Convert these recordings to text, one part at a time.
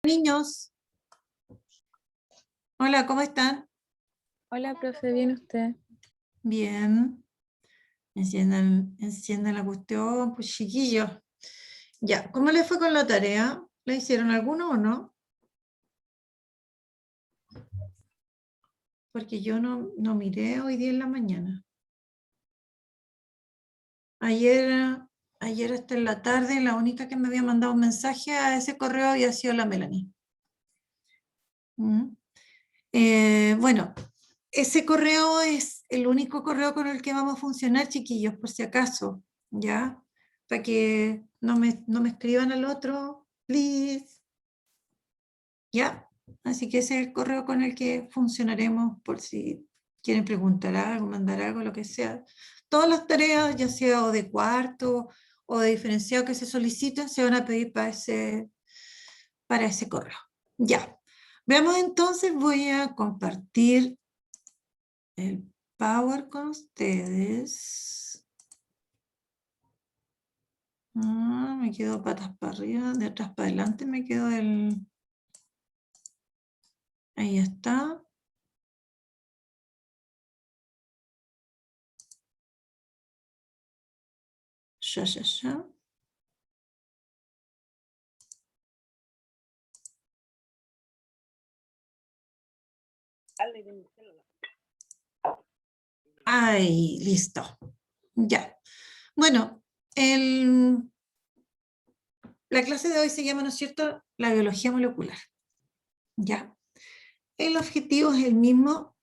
Niños, hola, ¿cómo están? Hola, profe, ¿bien usted? Bien, enciendan la cuestión, pues chiquillos. Ya, ¿cómo les fue con la tarea? ¿La hicieron alguno o no? Porque yo no miré hoy día en la mañana. Ayer hasta en la tarde, la única que me había mandado un mensaje a ese correo había sido la Melanie. ¿Mm? Bueno, ese correo es el único correo con el que vamos a funcionar, chiquillos, por si acaso, ¿ya? Para que no me escriban al otro, please, ¿ya? Así que ese es el correo con el que funcionaremos por si quieren preguntar algo, mandar algo, lo que sea. Todas las tareas, ya sea o de cuarto o de diferenciado que se soliciten, se van a pedir para ese correo. Ya. Veamos entonces, voy a compartir el Power con ustedes. Me quedo patas para arriba, de atrás para adelante me quedo el... Ahí está. Ya. Ahí, listo. Ya. Bueno, la clase de hoy se llama, ¿no es cierto?, la biología molecular. Ya. El objetivo es el mismo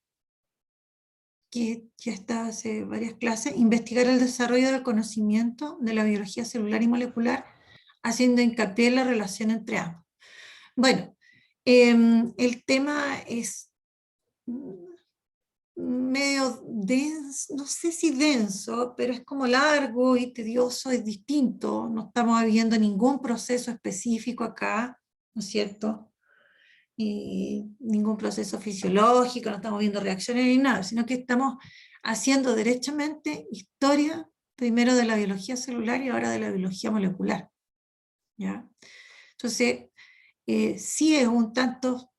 que ya está hace varias clases, investigar el desarrollo del conocimiento de la biología celular y molecular, haciendo hincapié en la relación entre ambos. Bueno, el tema es medio denso, no sé si denso, pero es como largo y tedioso, es distinto, no estamos viendo ningún proceso específico acá, ¿no es cierto? Y ningún proceso fisiológico, no estamos viendo reacciones ni nada, sino que estamos haciendo derechamente historia, primero de la biología celular y ahora de la biología molecular, ¿ya? Entonces, sí es un tanto,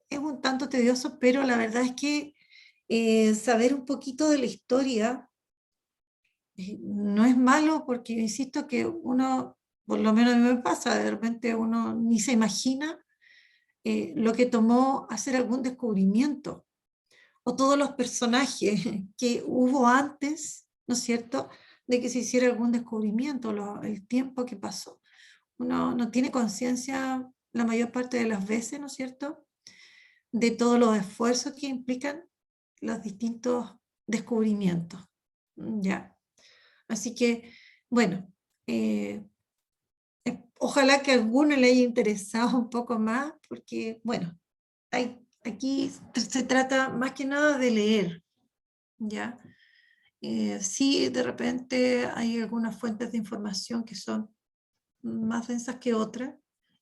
es un tanto tedioso, pero la verdad es que saber un poquito de la historia no es malo, porque insisto que uno, por lo menos a mí me pasa, de repente uno ni se imagina lo que tomó hacer algún descubrimiento, o todos los personajes que hubo antes, ¿no es cierto?, de que se hiciera algún descubrimiento, el tiempo que pasó. Uno no tiene conciencia la mayor parte de las veces, ¿no es cierto?, de todos los esfuerzos que implican los distintos descubrimientos. Ya. Así que, bueno, ojalá que a alguno le haya interesado un poco más, porque, bueno, aquí se trata más que nada de leer, ¿ya? Sí, de repente hay algunas fuentes de información que son más densas que otras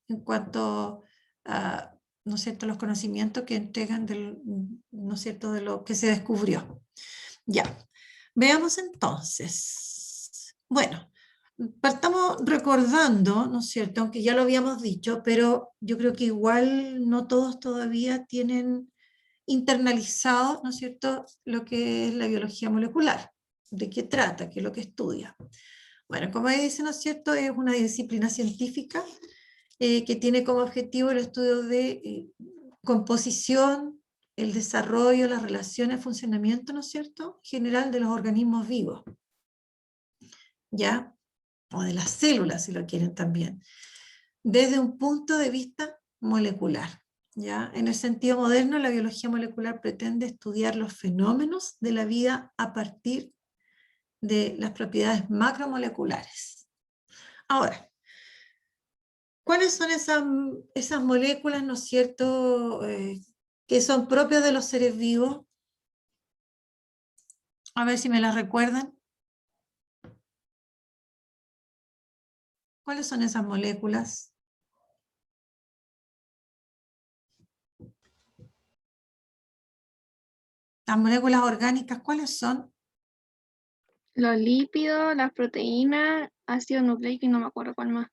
en cuanto a, ¿no es cierto?, los conocimientos que entregan ¿no es cierto?, de lo que se descubrió. Ya, veamos entonces. Bueno, partamos recordando, ¿no es cierto?, aunque ya lo habíamos dicho, pero yo creo que igual no todos todavía tienen internalizado, ¿no es cierto?, lo que es la biología molecular, de qué trata, qué es lo que estudia. Bueno, como dice, ¿no es cierto?, es una disciplina científica que tiene como objetivo el estudio de composición, el desarrollo, las relaciones, funcionamiento, ¿no es cierto?, general de los organismos vivos, ¿ya? O de las células, si lo quieren también, desde un punto de vista molecular, ¿ya? En el sentido moderno, la biología molecular pretende estudiar los fenómenos de la vida a partir de las propiedades macromoleculares. Ahora, ¿cuáles son esas moléculas, ¿no es cierto?, que son propias de los seres vivos? A ver si me las recuerdan. ¿Cuáles son esas moléculas? Las moléculas orgánicas, ¿cuáles son? Los lípidos, las proteínas, ácido nucleico y no me acuerdo cuál más.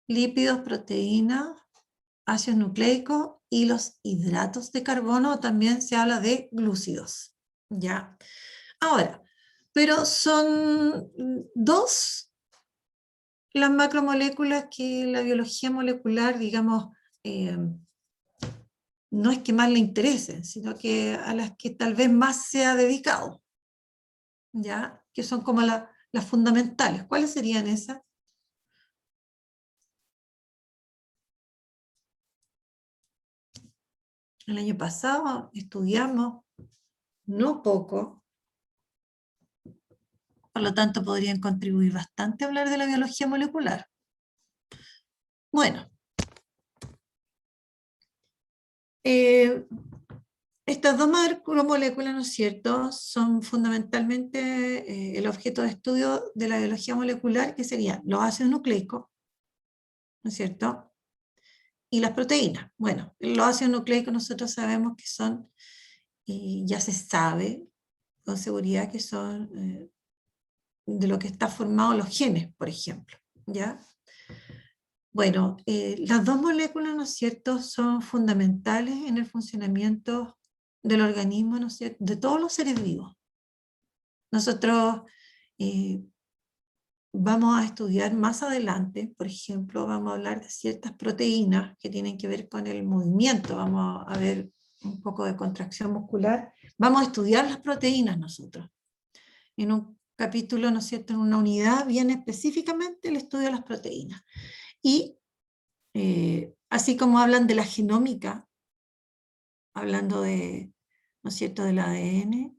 Lípidos, proteínas, ácidos nucleicos y los hidratos de carbono, también se habla de glúcidos, ¿ya? Ahora, pero son dos las macromoléculas que la biología molecular, digamos, no es que más le interesen, sino que a las que tal vez más se ha dedicado, ¿ya? Que son como las fundamentales. ¿Cuáles serían esas? El año pasado estudiamos no poco, por lo tanto podrían contribuir bastante a hablar de la biología molecular. Bueno, estas dos macromoléculas, ¿no es cierto?, son fundamentalmente el objeto de estudio de la biología molecular, que serían los ácidos nucleicos, ¿no es cierto?, y las proteínas. Bueno, los ácidos nucleicos nosotros sabemos que son, ya se sabe con seguridad que son de lo que está formado los genes, por ejemplo, ¿ya? Bueno, las dos moléculas, ¿no es cierto?, son fundamentales en el funcionamiento del organismo, ¿no es cierto?, de todos los seres vivos. Nosotros vamos a estudiar más adelante, por ejemplo, vamos a hablar de ciertas proteínas que tienen que ver con el movimiento, vamos a ver un poco de contracción muscular, vamos a estudiar las proteínas nosotros. En un capítulo, ¿no es cierto?, en una unidad viene específicamente el estudio de las proteínas. Y así como hablan de la genómica, hablando de, ¿no es cierto?, del ADN,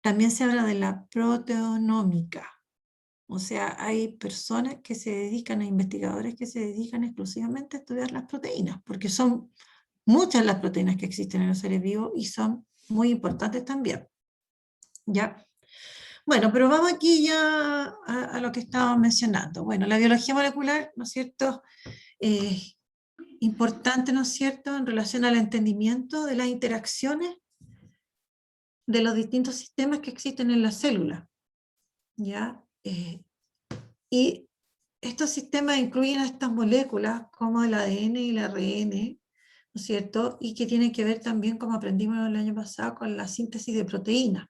también se habla de la proteonómica. O sea, hay personas que se dedican, investigadores que se dedican exclusivamente a estudiar las proteínas, porque son muchas las proteínas que existen en los seres vivos y son muy importantes también. ¿Ya? Bueno, pero vamos aquí ya a lo que estábamos mencionando. Bueno, la biología molecular, ¿no es cierto?, importante, ¿no es cierto?, en relación al entendimiento de las interacciones de los distintos sistemas que existen en la célula, ¿ya? Y estos sistemas incluyen a estas moléculas como el ADN y el ARN, ¿no es cierto?, y que tienen que ver también, como aprendimos el año pasado, con la síntesis de proteínas.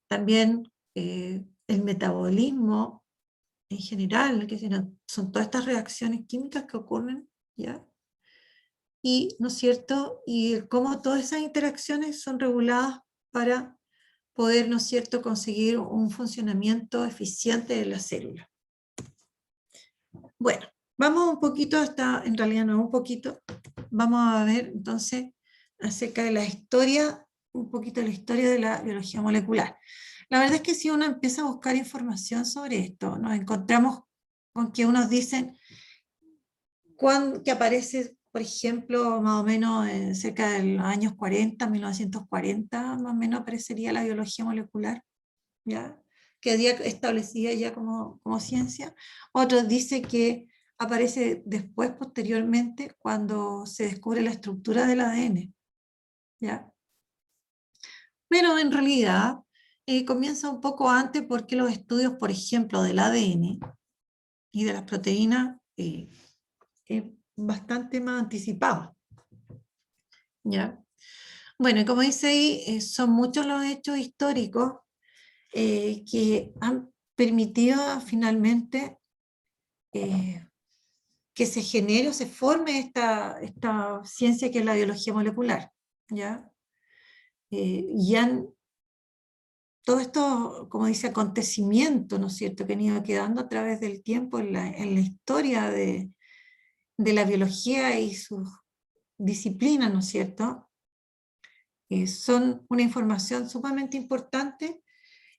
También el metabolismo en general, que son todas estas reacciones químicas que ocurren, ¿ya? Y, ¿no es cierto?, y cómo todas esas interacciones son reguladas para poder, ¿no es cierto?, conseguir un funcionamiento eficiente de la célula. Bueno, vamos un poquito hasta, en realidad no un poquito, vamos a ver entonces acerca de la historia, un poquito la historia de la biología molecular. La verdad es que si uno empieza a buscar información sobre esto, nos encontramos con que unos dicen que aparece, por ejemplo, más o menos cerca de los años 40, 1940, más o menos aparecería la biología molecular, ¿ya?, quedaría establecida ya como ciencia. Otros dicen que aparece después, posteriormente, cuando se descubre la estructura del ADN, ¿ya? Pero en realidad comienza un poco antes, porque los estudios, por ejemplo, del ADN y de las proteínas bastante más anticipados, ¿ya? Bueno, y como dice ahí, son muchos los hechos históricos que han permitido finalmente que se genere o se forme esta ciencia que es la biología molecular, ¿ya? Y todo esto, como dice, acontecimientos, ¿no es cierto?, que han ido quedando a través del tiempo en la historia de la biología y sus disciplinas, ¿no es cierto?, son una información sumamente importante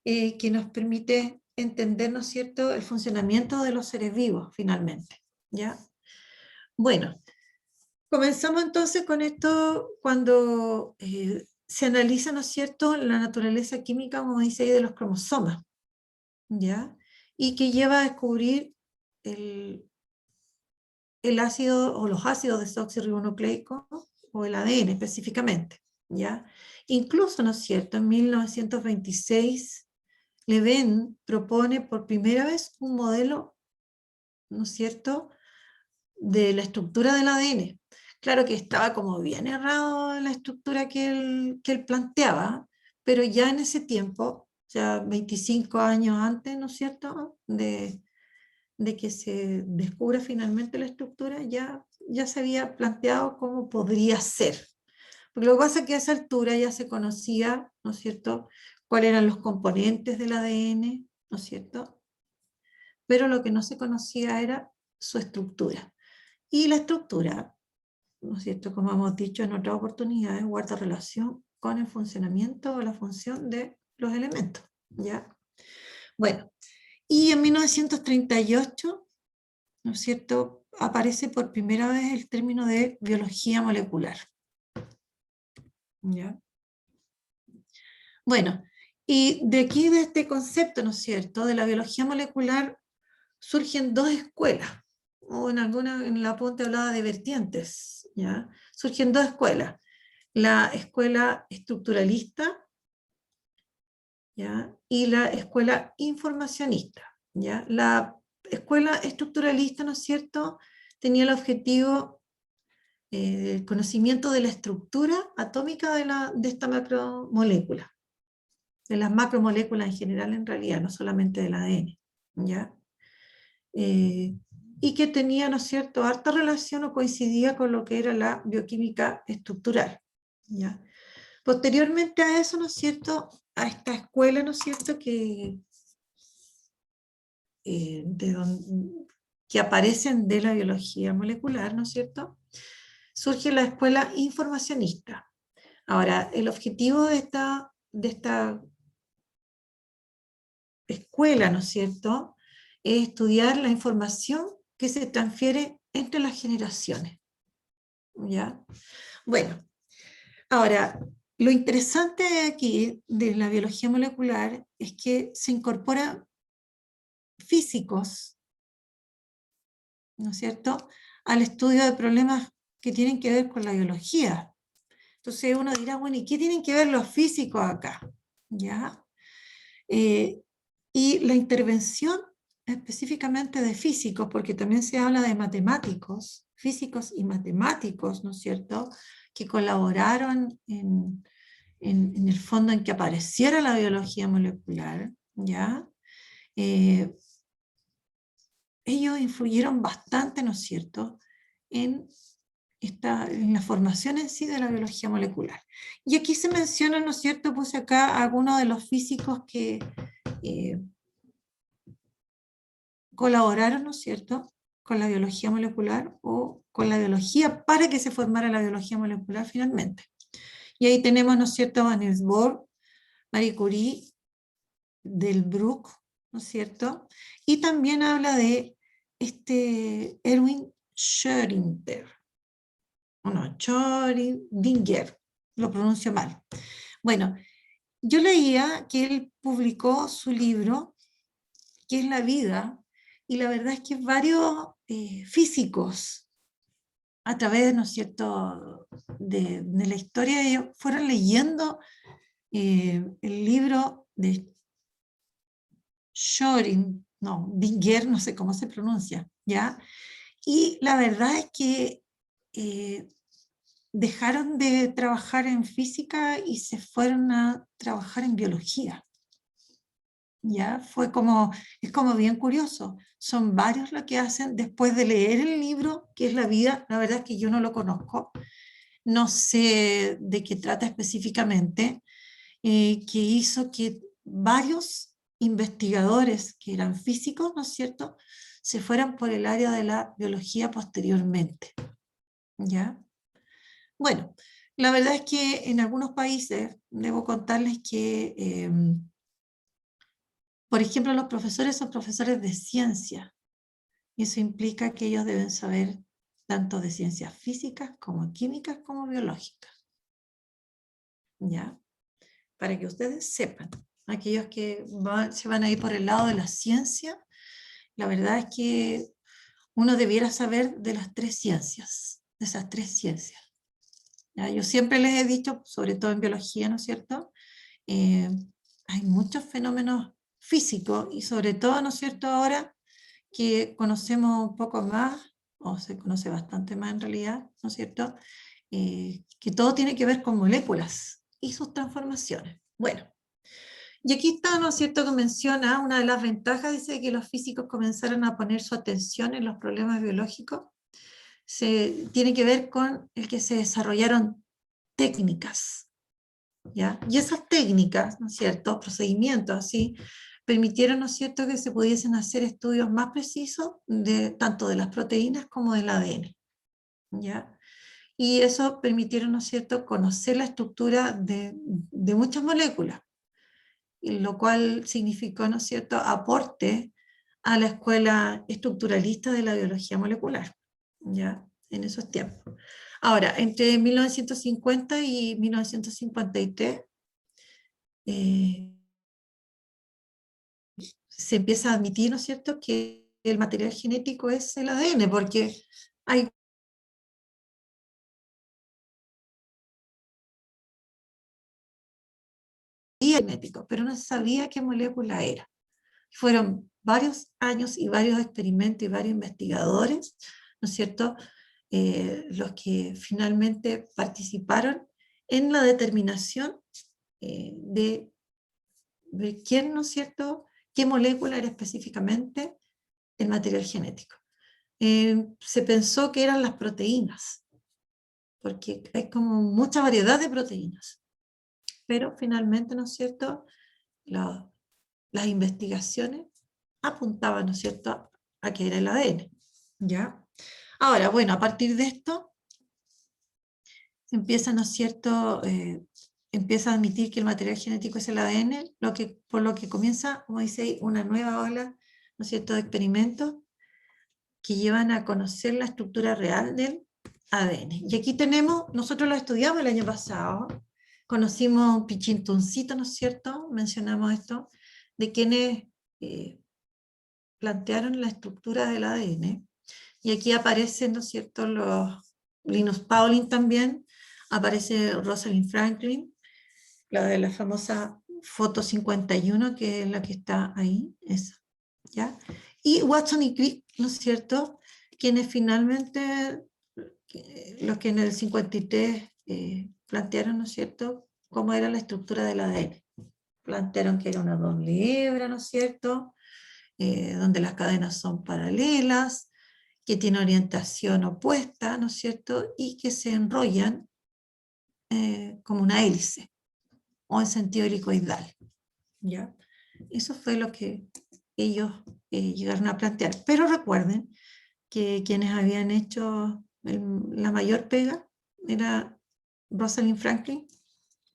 que nos permite entender, ¿no es cierto?, el funcionamiento de los seres vivos, finalmente, ¿ya? Bueno, comenzamos entonces con esto cuando se analiza, ¿no es cierto?, la naturaleza química, como dice ahí, de los cromosomas, ¿ya? Y que lleva a descubrir el ácido o los ácidos desoxirribonucleicos, o el ADN específicamente, ¿ya? Incluso, ¿no es cierto?, en 1926, Leven propone por primera vez un modelo, ¿no es cierto?, de la estructura del ADN. Claro que estaba como bien errado la estructura que él planteaba, pero ya en ese tiempo, ya 25 años antes, ¿no es cierto?, de que se descubra finalmente la estructura, ya se había planteado cómo podría ser. Porque lo que pasa es que a esa altura ya se conocía, ¿no es cierto?, cuáles eran los componentes del ADN, ¿no es cierto?, pero lo que no se conocía era su estructura. Y la estructura, ¿no es cierto?, como hemos dicho en otras oportunidades, guarda relación con el funcionamiento o la función de los elementos, ¿ya? Bueno, y en 1938, ¿no es cierto?, aparece por primera vez el término de biología molecular, ¿ya? Bueno, y de aquí, de este concepto, ¿no es cierto?, de la biología molecular, surgen dos escuelas, o en la punta hablaba de vertientes, ¿ya? Surgen dos escuelas, la escuela estructuralista, ¿ya?, y la escuela informacionista, ¿ya? La escuela estructuralista, ¿no es cierto?, tenía el objetivo del conocimiento de la estructura atómica de esta macromolécula, de las macromoléculas en general en realidad, no solamente del ADN, ¿ya? Y que tenía, ¿no es cierto?, harta relación o coincidía con lo que era la bioquímica estructural, ¿ya? Posteriormente a eso, ¿no es cierto?, a esta escuela, ¿no es cierto?, que aparecen de la biología molecular, ¿no es cierto?, surge la escuela informacionista. Ahora, el objetivo de esta escuela, ¿no es cierto?, es estudiar la información que se transfiere entre las generaciones, ¿ya? Bueno, ahora, lo interesante aquí de la biología molecular es que se incorporan físicos, ¿no es cierto?, al estudio de problemas que tienen que ver con la biología. Entonces uno dirá, bueno, ¿y qué tienen que ver los físicos acá? ¿Ya? Y la intervención específicamente de físicos, porque también se habla de matemáticos, físicos y matemáticos, ¿no es cierto?, que colaboraron en el fondo en que apareciera la biología molecular, ¿ya? Ellos influyeron bastante, ¿no es cierto?, en en la formación en sí de la biología molecular. Y aquí se menciona, ¿no es cierto?, puse acá algunos de los físicos que eh, colaboraron, ¿no es cierto?, con la biología molecular o con la biología para que se formara la biología molecular finalmente. Y ahí tenemos, ¿no es cierto?, a Niels Bohr, Marie Curie, Delbruck, ¿no es cierto? Y también habla de Erwin Schrödinger, o no, Schrödinger, lo pronuncio mal. Bueno, yo leía que él publicó su libro, que es La vida, y la verdad es que varios físicos, a través, ¿no es cierto?, de la historia, ellos fueron leyendo el libro de Schrödinger, no, Dinger, no sé cómo se pronuncia, ¿ya? Y la verdad es que eh, dejaron de trabajar en física y se fueron a trabajar en biología. ¿Ya? Es como bien curioso. Son varios los que hacen, después de leer el libro, que es La vida, la verdad es que yo no lo conozco, no sé de qué trata específicamente, que hizo que varios investigadores que eran físicos, ¿no es cierto?, se fueran por el área de la biología posteriormente. ¿Ya? Bueno, la verdad es que en algunos países, debo contarles que por ejemplo, los profesores son profesores de ciencia, y eso implica que ellos deben saber tanto de ciencias físicas como químicas como biológicas, ¿ya? Para que ustedes sepan, aquellos que se van a ir por el lado de la ciencia, la verdad es que uno debiera saber de las tres ciencias, de esas tres ciencias, ¿ya? Yo siempre les he dicho, sobre todo en biología, ¿no es cierto?, eh, hay muchos fenómenos físicos y sobre todo, ¿no es cierto?, ahora que conocemos un poco más o se conoce bastante más en realidad, ¿no es cierto?, que todo tiene que ver con moléculas y sus transformaciones. Bueno, y aquí está, ¿no es cierto?, que menciona una de las ventajas, dice, que los físicos comenzaron a poner su atención en los problemas biológicos, tiene que ver con el que se desarrollaron técnicas, ¿ya? Y esas técnicas, ¿no es cierto?, procedimientos así, permitieron, ¿no es cierto?, que se pudiesen hacer estudios más precisos tanto de las proteínas como del ADN, ¿ya? Y eso permitieron, ¿no es cierto?, conocer la estructura de muchas moléculas, y lo cual significó, ¿no es cierto?, aporte a la escuela estructuralista de la biología molecular, ¿ya?, en esos tiempos. Ahora, entre 1950 y 1953, se empieza a admitir, ¿no es cierto?, que el material genético es el ADN, porque hay genético, pero no se sabía qué molécula era. Fueron varios años y varios experimentos y varios investigadores, ¿no es cierto?, los que finalmente participaron en la determinación de quién, ¿no es cierto?, qué molécula era específicamente el material genético. Se pensó que eran las proteínas, porque hay como mucha variedad de proteínas, pero finalmente, ¿no es cierto?, las investigaciones apuntaban, ¿no es cierto?, a que era el ADN, ¿ya? Ahora, bueno, a partir de esto, empieza, ¿no es cierto?, empieza a admitir que el material genético es el ADN, por lo que comienza, como dice ahí, una nueva ola, ¿no es cierto?, de experimentos que llevan a conocer la estructura real del ADN. Y aquí tenemos, nosotros lo estudiamos el año pasado, conocimos un pichintuncito, ¿no es cierto?, mencionamos esto, de quienes plantearon la estructura del ADN, y aquí aparecen, ¿no es cierto?, los Linus Pauling también, aparece Rosalind Franklin, la de la famosa foto 51, que es la que está ahí, esa, ¿ya? Y Watson y Crick, ¿no es cierto?, quienes finalmente, los que en el 53 plantearon, ¿no es cierto?, cómo era la estructura del ADN. Plantearon que era una doble hebra, ¿no es cierto?, donde las cadenas son paralelas, que tiene orientación opuesta, ¿no es cierto?, y que se enrollan como una hélice, o en sentido helicoidal, ¿ya? Eso fue lo que ellos llegaron a plantear. Pero recuerden que quienes habían hecho la mayor pega era Rosalind Franklin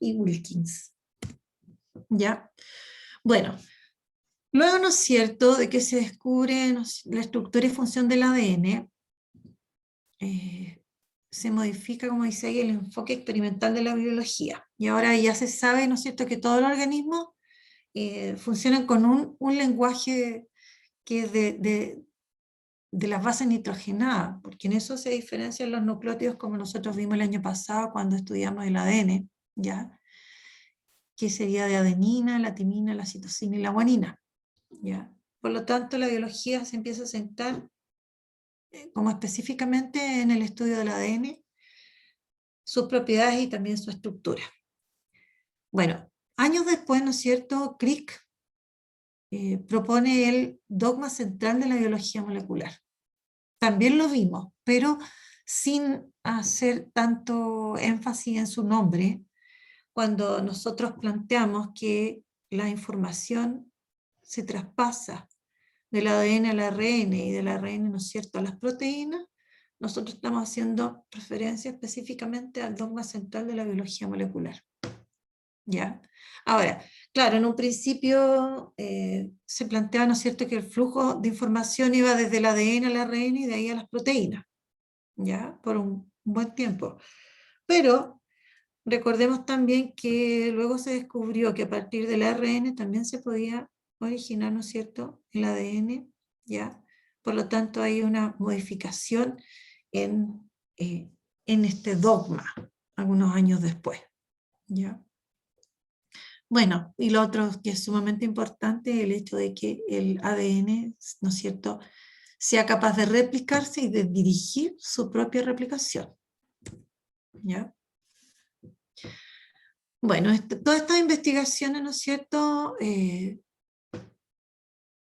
y Wilkins, ¿ya? Bueno, luego, ¿no es cierto?, de que se descubre la estructura y función del ADN, se modifica, como dice ahí, el enfoque experimental de la biología. Y ahora ya se sabe, ¿no es cierto?, que todos los organismos funcionan con un lenguaje que es de las bases nitrogenadas, porque en eso se diferencian los nucleótidos, como nosotros vimos el año pasado cuando estudiamos el ADN, ¿ya?, que sería de adenina, la timina, la citosina y la guanina, ¿ya? Por lo tanto, la biología se empieza a centrar como específicamente en el estudio del ADN, sus propiedades y también su estructura. Bueno, años después, ¿no es cierto?, Crick propone el dogma central de la biología molecular. También lo vimos, pero sin hacer tanto énfasis en su nombre, cuando nosotros planteamos que la información se traspasa del ADN al ARN y del ARN, ¿no es cierto?, a las proteínas, nosotros estamos haciendo referencia específicamente al dogma central de la biología molecular, ¿ya? Ahora, claro, en un principio se planteaba, ¿no es cierto?, que el flujo de información iba desde el ADN al ARN y de ahí a las proteínas, ¿ya?, por un buen tiempo. Pero recordemos también que luego se descubrió que a partir del ARN también se podía originar, ¿no es cierto?, el ADN, ¿ya? Por lo tanto, hay una modificación en este dogma, algunos años después, ¿ya? Bueno, y lo otro que es sumamente importante es el hecho de que el ADN, ¿no es cierto?, sea capaz de replicarse y de dirigir su propia replicación. ¿Ya? Bueno, todas estas investigaciones, ¿no es cierto?,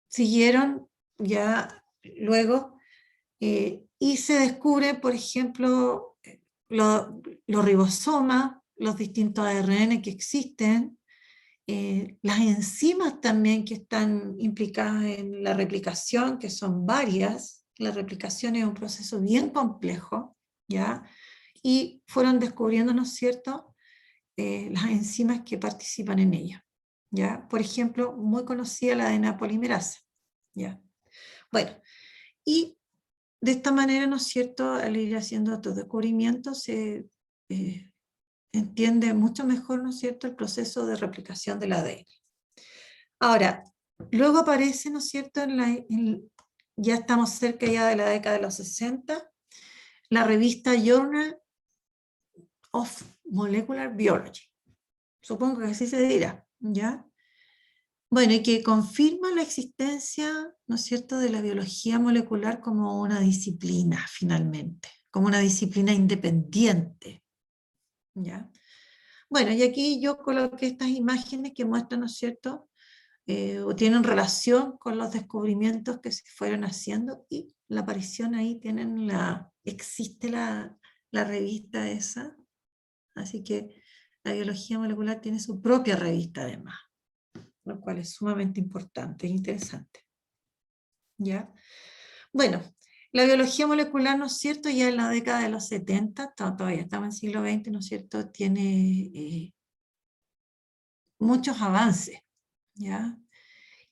siguieron ya luego, y se descubre, por ejemplo, los ribosomas, los distintos ARN que existen, las enzimas también que están implicadas en la replicación, que son varias. La replicación es un proceso bien complejo, ¿ya? Y fueron descubriendo, ¿no es cierto?, las enzimas que participan en ella, ¿ya? Por ejemplo, muy conocida la ADN polimerasa, ¿ya? Bueno, y de esta manera, ¿no es cierto?, al ir haciendo estos descubrimientos se entiende mucho mejor, ¿no es cierto?, el proceso de replicación del ADN. Ahora, luego aparece, ¿no es cierto?, ya estamos cerca ya de la década de los 60, la revista Journal of Molecular Biology. Supongo que así se dirá, ¿ya? Bueno, y que confirma la existencia, ¿no es cierto?, de la biología molecular como una disciplina, finalmente, como una disciplina independiente, ¿ya? Bueno, y aquí yo coloqué estas imágenes que muestran, ¿no es cierto?, o tienen relación con los descubrimientos que se fueron haciendo, y la aparición ahí existe la revista esa, así que la biología molecular tiene su propia revista además, lo cual es sumamente importante e interesante. ¿Ya? Bueno, la biología molecular, ¿no es cierto?, ya en la década de los 70, todavía estamos en el siglo XX, ¿no es cierto?, tiene muchos avances, ¿ya?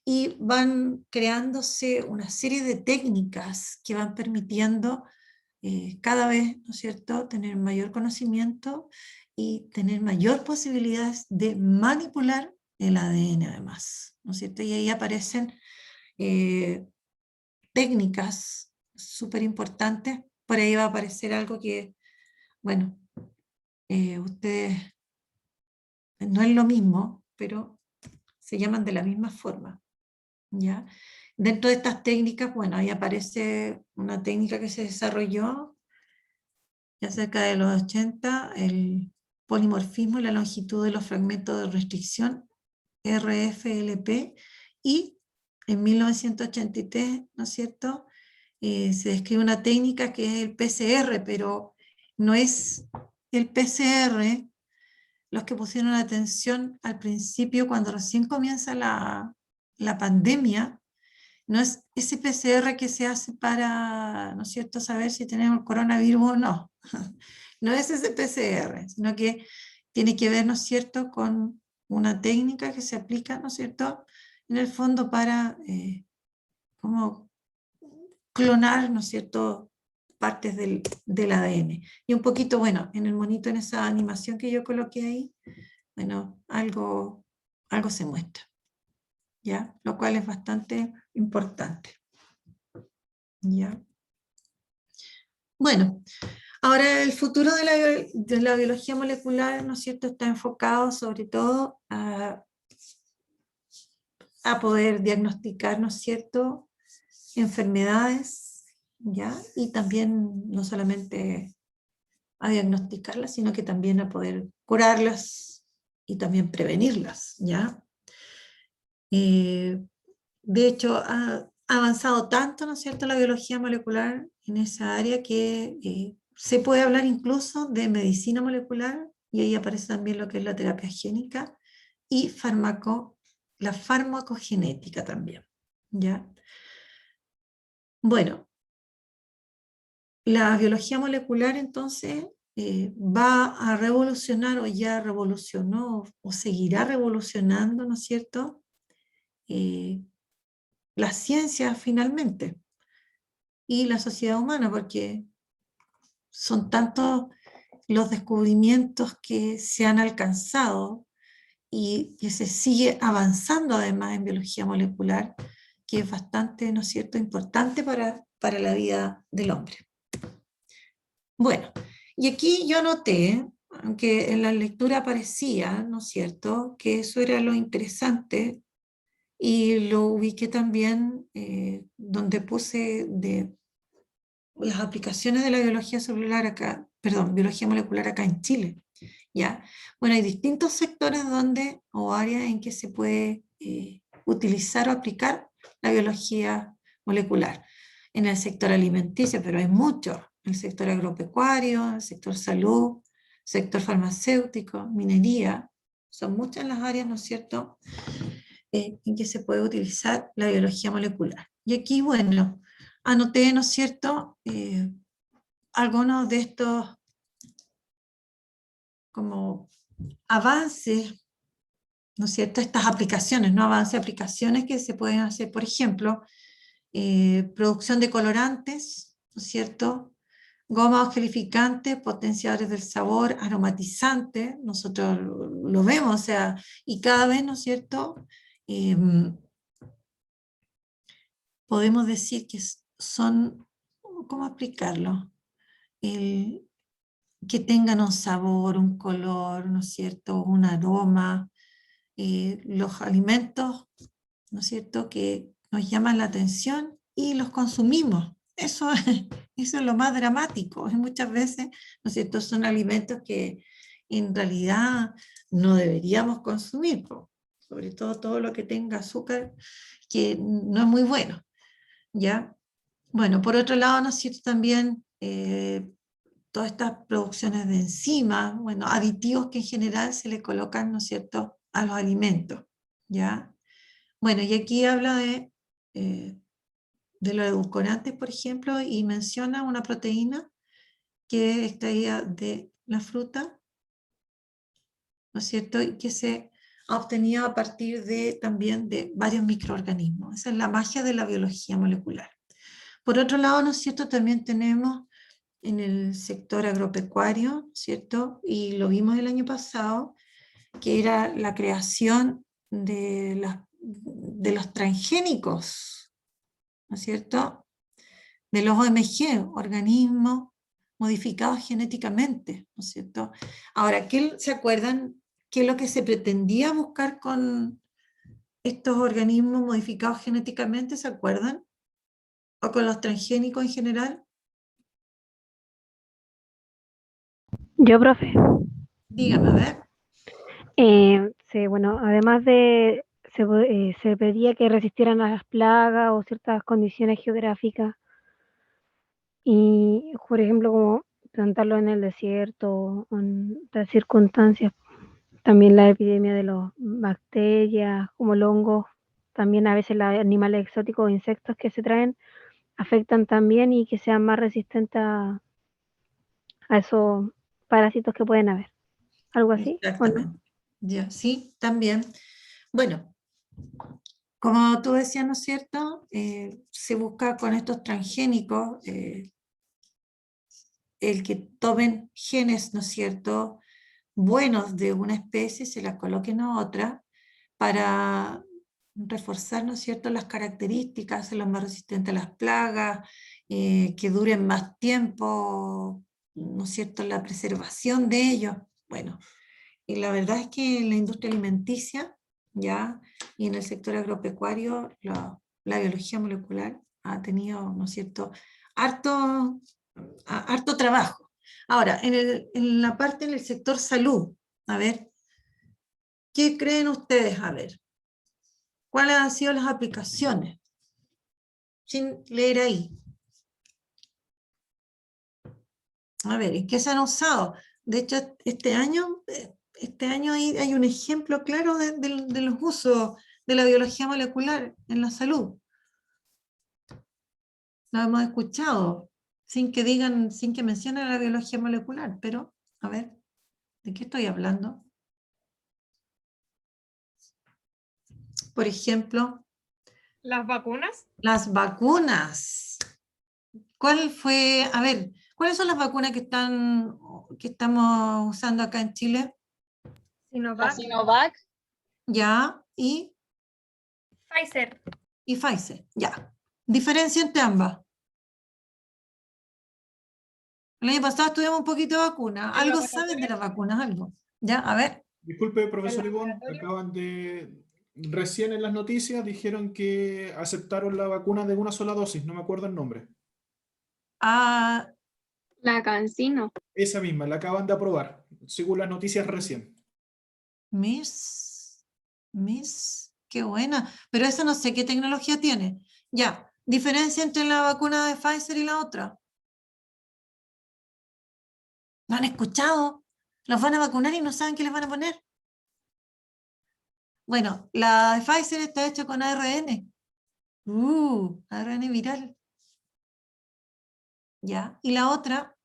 Y van creándose una serie de técnicas que van permitiendo cada vez, ¿no es cierto?, tener mayor conocimiento y tener mayor posibilidades de manipular el ADN además, ¿no es cierto? Y ahí aparecen técnicas súper importantes. Por ahí va a aparecer algo que, bueno, ustedes, no es lo mismo, pero se llaman de la misma forma, ¿ya? Dentro de estas técnicas, bueno, ahí aparece una técnica que se desarrolló ya cerca de los 80, el polimorfismo y la longitud de los fragmentos de restricción, RFLP, y en 1983, ¿no es cierto?, se describe una técnica que es el PCR, pero no es el PCR. Los que pusieron atención al principio, cuando recién comienza la pandemia, no es ese PCR que se hace para, ¿no es cierto?, saber si tenemos el coronavirus o no. No es ese PCR, sino que tiene que ver, ¿no es cierto?, con una técnica que se aplica, ¿no es cierto?, en el fondo para como clonar, ¿no es cierto?, partes del ADN. Y un poquito, bueno, en el monito, en esa animación que yo coloqué ahí, bueno, algo se muestra, ¿ya? Lo cual es bastante importante, ¿ya? Bueno, ahora el futuro de la biología molecular, ¿no es cierto?, está enfocado sobre todo a poder diagnosticar, ¿no es cierto?, enfermedades, ¿ya? Y también no solamente a diagnosticarlas, sino que también a poder curarlas y también prevenirlas, ¿ya? De hecho, ha avanzado tanto, ¿no es cierto?, la biología molecular en esa área que se puede hablar incluso de medicina molecular, y ahí aparece también lo que es la terapia génica y la farmacogenética también, ¿ya? Bueno, la biología molecular entonces va a revolucionar, o ya revolucionó, o seguirá revolucionando, ¿no es cierto?, la ciencia finalmente, y la sociedad humana, porque son tantos los descubrimientos que se han alcanzado y que se sigue avanzando además en biología molecular, que es bastante, ¿no es cierto?, importante para la vida del hombre. Bueno, y aquí yo noté, aunque en la lectura aparecía, ¿no es cierto?, que eso era lo interesante, y lo ubiqué también donde puse de las aplicaciones de la biología celular acá, perdón, biología molecular acá en Chile, ¿ya? Bueno, hay distintos sectores donde, o áreas en que se puede utilizar o aplicar la biología molecular. En el sector alimenticio, pero hay muchos, el sector agropecuario, el sector salud, sector farmacéutico, minería, son muchas las áreas, ¿no es cierto?, en que se puede utilizar la biología molecular. Y aquí, bueno, anoté, ¿no es cierto?, algunos de estos como avances, ¿no es cierto?, estas aplicaciones, no avances, aplicaciones que se pueden hacer, por ejemplo, producción de colorantes, ¿no es cierto?, gomas gelificantes, potenciadores del sabor, aromatizantes, nosotros lo vemos, o sea, y cada vez, ¿no es cierto?, podemos decir que son, ¿cómo explicarlo?, que tengan un sabor, un color, ¿no es cierto?, un aroma, los alimentos, ¿no es cierto?, que nos llaman la atención y los consumimos. Eso, eso es lo más dramático. Muchas veces, ¿no es cierto?, son alimentos que en realidad no deberíamos consumir, sobre todo lo que tenga azúcar, que no es muy bueno, ¿ya? Bueno, por otro lado, ¿no es cierto?, también todas estas producciones de enzimas, bueno, aditivos que en general se le colocan, ¿no es cierto?, a los alimentos, ¿ya? Bueno, y aquí habla de los edulcorantes, por ejemplo, y menciona una proteína que es extraída de la fruta, ¿no es cierto?, y que se ha obtenido a partir también de varios microorganismos. Esa es la magia de la biología molecular. Por otro lado, ¿no es cierto?, también tenemos en el sector agropecuario, ¿cierto?, y lo vimos el año pasado, que era la creación de los transgénicos, ¿no es cierto?, de los OMG, organismos modificados genéticamente, ¿no es cierto? Ahora, ¿se acuerdan qué es lo que se pretendía buscar con estos organismos modificados genéticamente? ¿Se acuerdan? ¿O con los transgénicos en general? Yo, profe. Dígame, a ver. Sí, bueno, además de, se pedía que resistieran a las plagas o ciertas condiciones geográficas y, por ejemplo, como plantarlo en el desierto o en otras circunstancias. También la epidemia de las bacterias, como el hongo, también a veces los animales exóticos o insectos que se traen afectan también y que sean más resistentes a esos parásitos que pueden haber. ¿Algo así? ¿O no? Exactamente. Ya, sí, también. Bueno, como tú decías, ¿no es cierto?, se busca con estos transgénicos el que tomen genes, ¿no es cierto?, buenos de una especie, se las coloquen a otra para reforzar, ¿no es cierto?, las características, hacerlos más resistentes a las plagas, que duren más tiempo, ¿no es cierto?, la preservación de ellos. Bueno, y la verdad es que en la industria alimenticia, ya, y en el sector agropecuario, la biología molecular ha tenido, ¿no es cierto?, harto, harto trabajo. Ahora, en la parte del sector salud, a ver, ¿qué creen ustedes? A ver, ¿cuáles han sido las aplicaciones? Sin leer ahí. A ver, ¿en qué se han usado? De hecho, este año hay un ejemplo claro de los usos de la biología molecular en la salud. Lo hemos escuchado, sin que mencionen la biología molecular, pero, a ver, ¿de qué estoy hablando? Por ejemplo, ¿Las vacunas? las vacunas. ¿Cuál fue, a ver, cuáles son las vacunas que estamos usando acá en Chile? Sinovac. Sinovac. Ya, Pfizer. y Pfizer, ya. Diferencia entre ambas. El año pasado estudiamos un poquito de vacuna. ¿El ¿Algo laboratorio? saben de las vacunas? ¿Algo? Ya, a ver. Disculpe, profesor ¿El Ivonne, laboratorio? acaban de recién en las noticias dijeron que aceptaron la vacuna de una sola dosis, no me acuerdo el nombre. Ah, La Cancino. Esa misma, la acaban de aprobar, según las noticias recién. Miss, qué buena. Pero eso no sé qué tecnología tiene. Ya, diferencia entre la vacuna de Pfizer y la otra. ¿No han escuchado? Los van a vacunar y no saben qué les van a poner. Bueno, la de Pfizer está hecha con ARN. ARN viral. Ya. Y la otra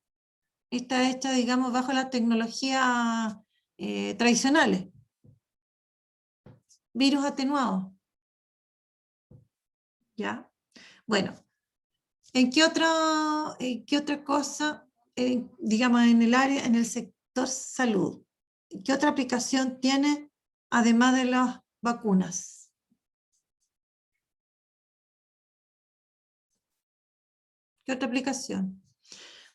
está hecha, digamos, bajo las tecnologías tradicionales. Virus atenuado. ¿Ya? Bueno, ¿en qué otra cosa, digamos, en el área, en el sector salud? ¿Qué otra aplicación tiene además de las vacunas? ¿Qué otra aplicación?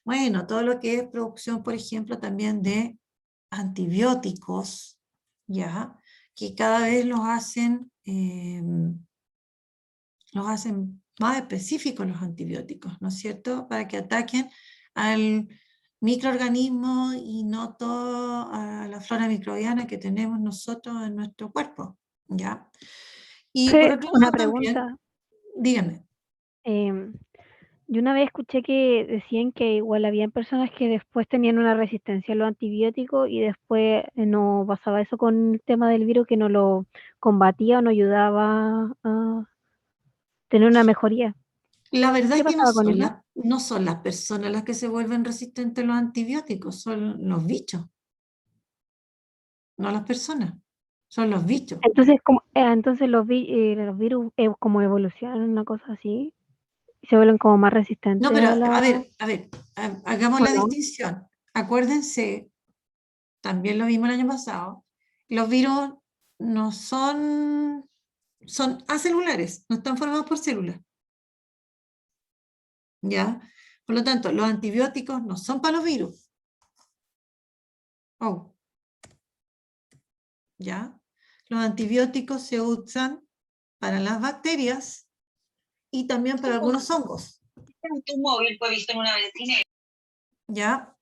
Bueno, todo lo que es producción, por ejemplo, también de antibióticos, ¿ya? Que cada vez los hacen más específicos los antibióticos, ¿no es cierto? Para que ataquen al microorganismo y no toda la flora microbiana que tenemos nosotros en nuestro cuerpo, ¿ya? Y Sí, por otro una lado también, pregunta. díganme. Yo una vez escuché que decían que igual habían personas que después tenían una resistencia a los antibióticos y después no pasaba eso con el tema del virus, que no lo combatía o no ayudaba a tener una mejoría. La verdad ¿Qué es que pasaba con eso? no son las personas las que se vuelven resistentes a los antibióticos, son los bichos, no las personas, son los bichos. Entonces, entonces los virus como evolucionan, una cosa así, y se vuelven como más No, resistentes pero a la... hagamos ¿O la no? distinción. Acuérdense, también lo vimos el año pasado, los virus no son acelulares, no están formados por células, ¿ya? Por lo tanto, los antibióticos no son para los virus. Oh, ¿ya? Los antibióticos se usan para las bacterias y también para algunos hongos. Tu móvil fue visto en una vecina. ¿Ya?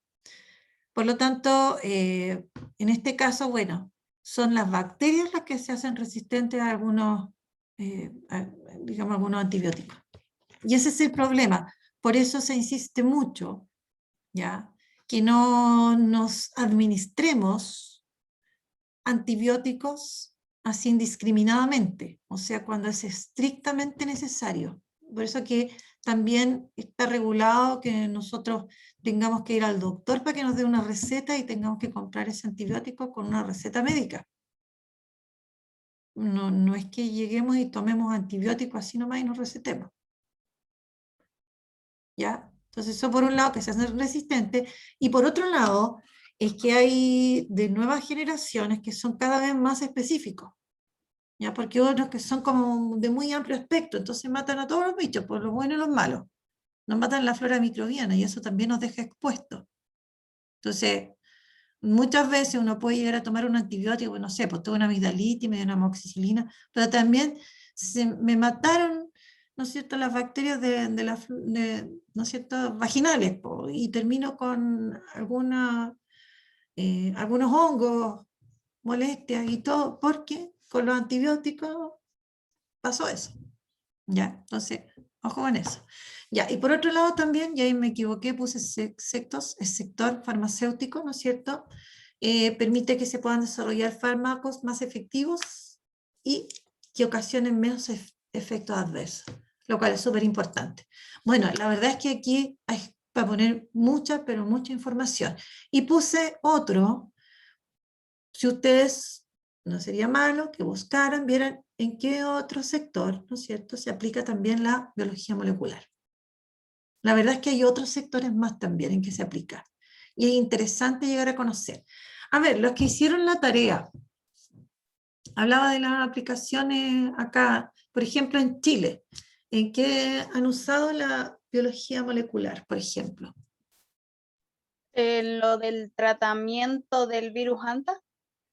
Por lo tanto, en este caso, bueno, son las bacterias las que se hacen resistentes a algunos, digamos, algunos antibióticos. Y ese es el problema. Por eso se insiste mucho, ¿ya? Que no nos administremos antibióticos así indiscriminadamente, o sea, cuando es estrictamente necesario. Por eso que también está regulado que nosotros tengamos que ir al doctor para que nos dé una receta y tengamos que comprar ese antibiótico con una receta médica. No, no es que lleguemos y tomemos antibióticos así nomás y nos recetemos. ¿Ya? Entonces eso por un lado que se hace resistente y por otro lado es que hay de nuevas generaciones que son cada vez más específicos. ¿Ya? Porque otros que son como de muy amplio espectro, entonces matan a todos los bichos, por los buenos y los malos. Nos matan la flora microbiana y eso también nos deja expuestos. Entonces, muchas veces uno puede llegar a tomar un antibiótico, no sé, pues tuve una amigdalitis, me dio una amoxicilina, pero también me mataron, ¿no es cierto?, las bacterias ¿no es cierto?, vaginales, y termino con algunos hongos, molestias y todo, porque con los antibióticos pasó eso. ¿Ya? Entonces, ojo con eso. Ya, y por otro lado también, y ahí me equivoqué, puse el sector farmacéutico, ¿no es cierto? Permite que se puedan desarrollar fármacos más efectivos y que ocasionen menos efectos adversos, lo cual es súper importante. Bueno, la verdad es que aquí hay para poner mucha, pero mucha información. Y puse otro, si ustedes, no sería malo que buscaran, vieran en qué otro sector, ¿no es cierto?, se aplica también la biología molecular. La verdad es que hay otros sectores más también en que se aplica. Y es interesante llegar a conocer. A ver, los que hicieron la tarea, hablaba de las aplicaciones acá, por ejemplo, en Chile, en que han usado la biología molecular, por ejemplo. Lo del tratamiento del virus Anta.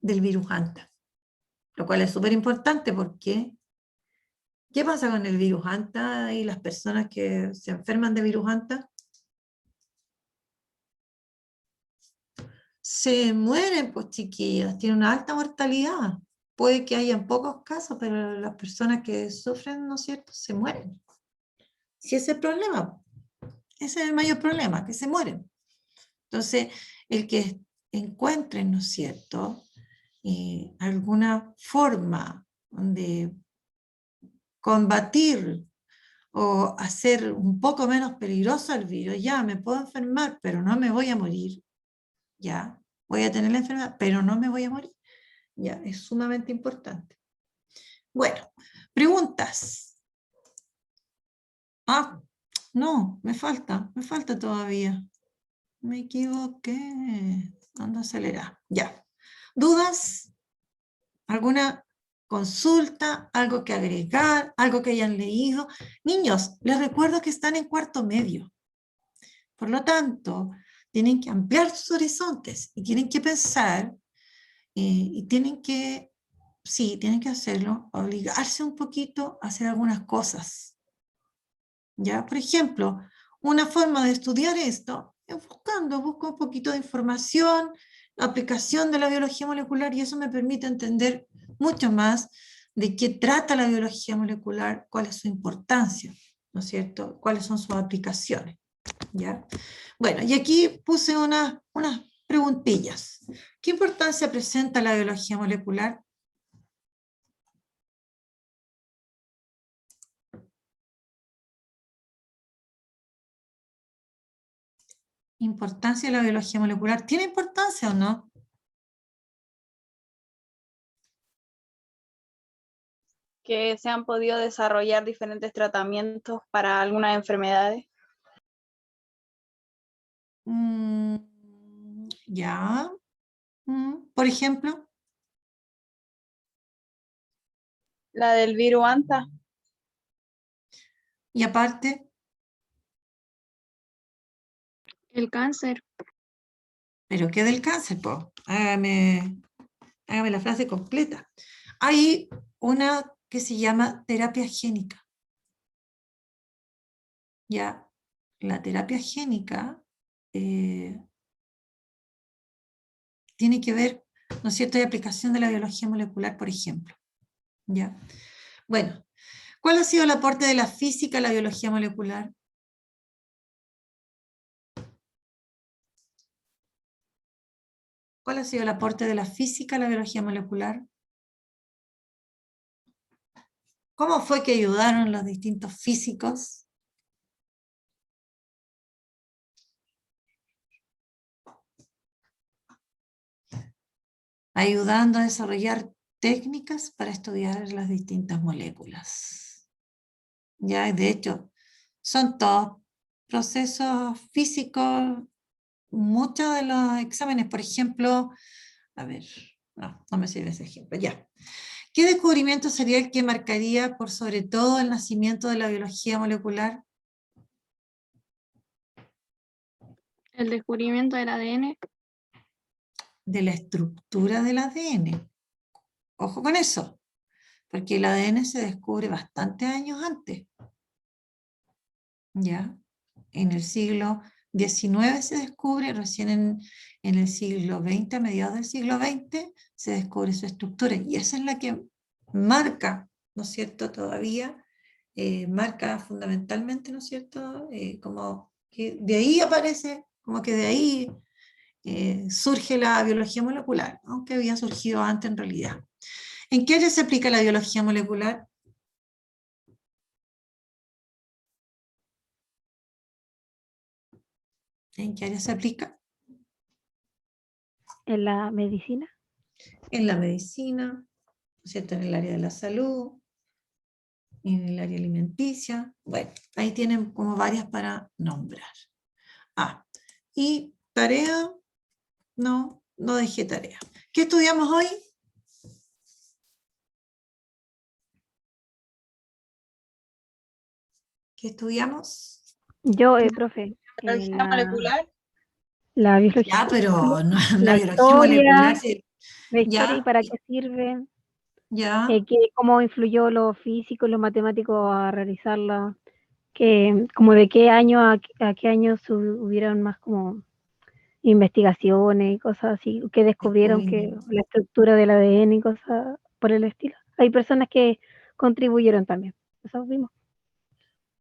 Del virus Anta. lo cual es súper importante porque ¿qué pasa con el virus Anta y las personas que se enferman de virus Anta? Se mueren, pues chiquillas, tienen una alta mortalidad. Puede que haya pocos casos, pero las personas que sufren, ¿no es cierto?, se mueren. Si ese es el problema, ese es el mayor problema, que se mueren. Entonces, el que encuentren, ¿no es cierto?, alguna forma de combatir o hacer un poco menos peligroso el virus, ya me puedo enfermar, pero no me voy a morir, ya, voy a tener la enfermedad, pero no me voy a morir, ya, es sumamente importante. Bueno, preguntas. Ah, no, me falta todavía. Me equivoqué, ando acelerada, ya. ¿Dudas? ¿Alguna consulta? ¿Algo que agregar? ¿Algo que hayan leído? Niños, les recuerdo que están en cuarto medio. Por lo tanto, tienen que ampliar sus horizontes y tienen que pensar y tienen que, sí, tienen que hacerlo, obligarse un poquito a hacer algunas cosas. ¿Ya? Por ejemplo, una forma de estudiar esto es busco un poquito de información, la aplicación de la biología molecular, y eso me permite entender mucho más de qué trata la biología molecular, cuál es su importancia, ¿no es cierto? Cuáles son sus aplicaciones, ¿ya? Bueno, y aquí puse unas preguntillas. ¿Qué importancia presenta la biología molecular? Importancia de la biología molecular. ¿Tiene importancia o no? Que se han podido desarrollar diferentes tratamientos para algunas enfermedades. Ya. Por ejemplo, La del virus Anta, y aparte, El cáncer. ¿pero qué del cáncer, po? Hágame la frase completa. Hay una que se llama terapia génica. Ya, la terapia génica tiene que ver, ¿no es cierto?, de aplicación de la biología molecular, por ejemplo. ¿Ya? Bueno, ¿cuál ha sido el aporte de la física a la biología molecular? ¿Cuál ha sido el aporte de la física a la biología molecular? ¿Cómo fue que ayudaron los distintos físicos? Ayudando a desarrollar técnicas para estudiar las distintas moléculas. Ya, de hecho, son todos procesos físicos. Muchos de los exámenes, por ejemplo, a ver, no me sirve ese ejemplo, ya. ¿Qué descubrimiento sería el que marcaría por sobre todo el nacimiento de la biología molecular? El descubrimiento del ADN. De la estructura del ADN. Ojo con eso, porque el ADN se descubre bastantes años antes. ¿Ya? En el siglo XIX se descubre, recién en el siglo XX, a mediados del siglo XX, se descubre su estructura, y esa es la que marca, ¿no es cierto?, todavía, marca fundamentalmente, ¿no es cierto?, como que de ahí aparece, como que de ahí surge la biología molecular, aunque había surgido antes en realidad. ¿En qué área se aplica la biología molecular? ¿En qué área se aplica? En la medicina. En la medicina, ¿no es cierto?, en el área de la salud, en el área alimenticia. Bueno, ahí tienen como varias para nombrar. Y tarea, no dejé tarea. ¿Qué estudiamos hoy? ¿Qué estudiamos? Yo, profe, biología molecular, la biología Ya, pero molecular, no, la la biología molecular, historia y ya, para qué sirve. Ya. Cómo influyó lo físico y lo matemático a realizarla, que como de qué año a qué año hubieron más como investigaciones y cosas así, que descubrieron que Descubrimiento. la estructura del ADN y cosas por el estilo. Hay personas que contribuyeron también, eso vimos.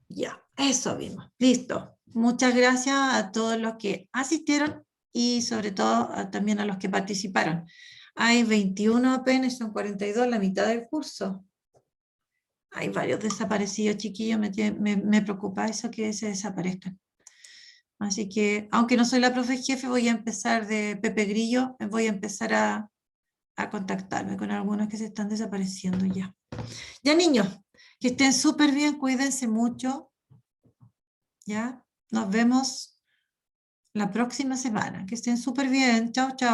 Ya, eso vimos. Listo. Muchas gracias a todos los que asistieron y sobre todo también a los que participaron. Hay 21 apenas, son 42, la mitad del curso. Hay varios desaparecidos, chiquillos, me preocupa eso que se desaparezcan. Así que, aunque no soy la profe jefe, voy a empezar de Pepe Grillo, voy a empezar a contactarme con algunos que se están desapareciendo ya. Ya, niños, que estén súper bien, cuídense mucho. ¿Ya? Nos vemos la próxima semana. Que estén súper bien. Chao, chao.